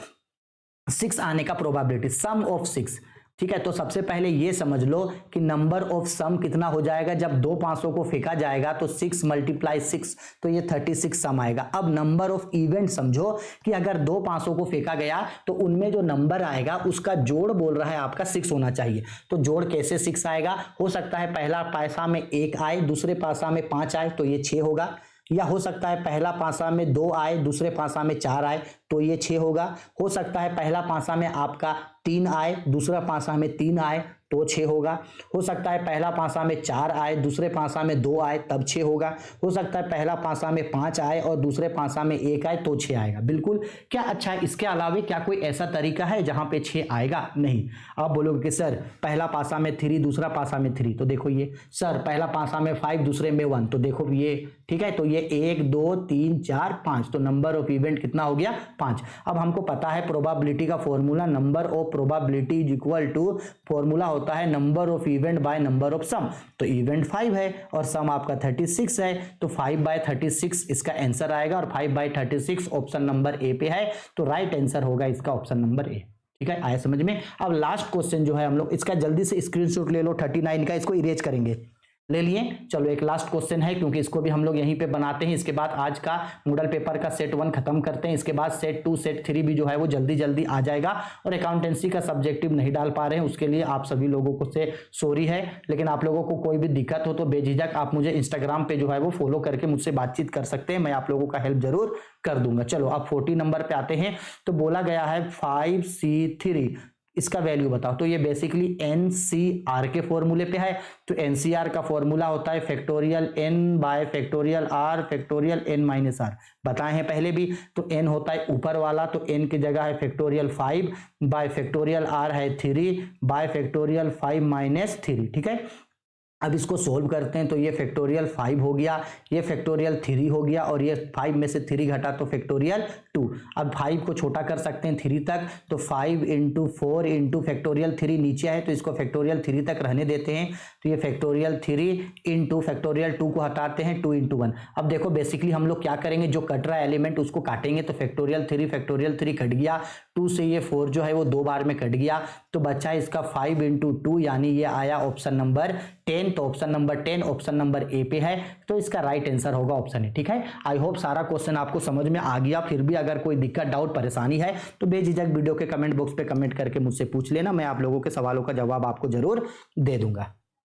6 आने का प्रोबेबिलिटी, सम ऑफ 6। ठीक है, तो सबसे पहले ये समझ लो कि नंबर ऑफ सम कितना हो जाएगा। जब 2 पांसों को फेंका जाएगा तो 6 × 6, तो ये 36 सम आएगा। अब नंबर ऑफ इवेंट समझो कि अगर 2 पांसों को फेंका गया तो उनमें जो नंबर आएगा उसका जोड़ बोल रहा है आपका 6 होना चाहिए। तो जोड़ कैसे 6 आएगा? हो सकता है पहला पासा में 1 आए, दूसरे पासा में 5 आए, तो ये 6 होगा। या हो सकता है पहला पासा में 2 आए, दूसरे पासा में 4 आए, तो ये 6 होगा। हो सकता है पहला पासा में आपका 3 आए, दूसरा पासा में 3 आए, तो 6 होगा। हो सकता है पहला पासा में 4 आए, दूसरे पासा में 2 आए, तब 6 होगा। हो सकता है पहला पासा में 5 आए और दूसरे पासा में 1 आए, तो 6 आएगा। बिल्कुल। क्या अच्छा इसके अलावा क्या कोई ऐसा तरीका है जहां पे 6 आएगा? नहीं। आप बोलोगे कि सर पहला पासा में 3, दूसरा पासा में 3, तो देखो ये सर पहला पासा में 5, दूसरे में 1, तो देखो ये ठीक है। तो ये 1 2 3 4 5, तो नंबर ऑफ इवेंट कितना हो गया? 5। अब हमको पता है प्रोबेबिलिटी का formula, number of probability is equal to, formula होता है number of event by number of sum. तो इवेंट 5 है और सम आपका 36 है, तो 5/36 इसका आंसर आएगा और 5/36 ऑप्शन नंबर ए पे है, तो राइट आंसर होगा इसका ऑप्शन नंबर ए। ठीक है, आया समझ में? अब लास्ट क्वेश्चन जो है हम लोग इसका जल्दी से स्क्रीनशॉट ले लो, 39 का, इसको इरेज करेंगे। ले लिए? चलो एक लास्ट क्वेश्चन है क्योंकि इसको भी हम लोग यहीं पे बनाते हैं। इसके बाद आज का मॉडल पेपर का सेट 1 खत्म करते हैं। इसके बाद सेट 2 सेट 3 भी जो है वो जल्दी जल्दी आ जाएगा। और अकाउंटेंसी का सब्जेक्टिव नहीं डाल पा रहे हैं, उसके लिए आप सभी लोगों को से सॉरी है। लेकिन आप लोगों को कोई भी दिक्कत हो तो बेझिझक आप मुझे इंस्टाग्राम पे जो है वो फॉलो करके मुझसे बातचीत कर सकते हैं, मैं आप लोगों का हेल्प जरूर कर दूंगा। चलो अब 40 नंबर पे आते हैं। तो बोला गया है 5C3 इसका वैल्यू बताओ। तो ये बेसिकली एनसीआर के फॉर्मूले पे है। तो एनसीआर का फॉर्मूला होता है factorial n by factorial r factorial n minus r, बताए हैं पहले भी। तो एन होता है ऊपर वाला, तो एन की जगह है फैक्टोरियल 5 बाय फैक्टोरियल आर है 3 बाय फैक्टोरियल 5 माइनस 3। ठीक है, अब इसको सोल्व करते हैं। तो ये फैक्टोरियल 5 हो गया, ये फैक्टोरियल 3 हो गया और ये 5 में से 3 घटा तो फैक्टोरियल 2। अब 5 को छोटा कर सकते हैं 3 तक, तो 5 × 4 × फैक्टोरियल 3 नीचे है तो इसको फैक्टोरियल 3 तक रहने देते हैं। तो ये फैक्टोरियल 3 × फैक्टोरियल 2 को हटाते हैं 2 × 1। अब देखो बेसिकली हम लोग क्या करेंगे, जो कट रहा है एलिमेंट उसको काटेंगे। तो फैक्टोरियल 3 कट गया, 2 से ये 4 जो है वो 2 बार में कट गया, तो बचा इसका 5 × 2 यानी ये आया ऑप्शन नंबर 10। तो option number 10 option number A पे है, तो इसका राइट आंसर होगा ऑप्शन ए। ठीक है, आई होप सारा क्वेश्चन आपको समझ में आ गया। फिर भी अगर कोई दिक्कत डाउट परेशानी है तो बेझिझक वीडियो के कमेंट बॉक्स पे कमेंट करके मुझसे पूछ लेना, मैं आप लोगों के सवालों का जवाब आपको जरूर दे दूंगा।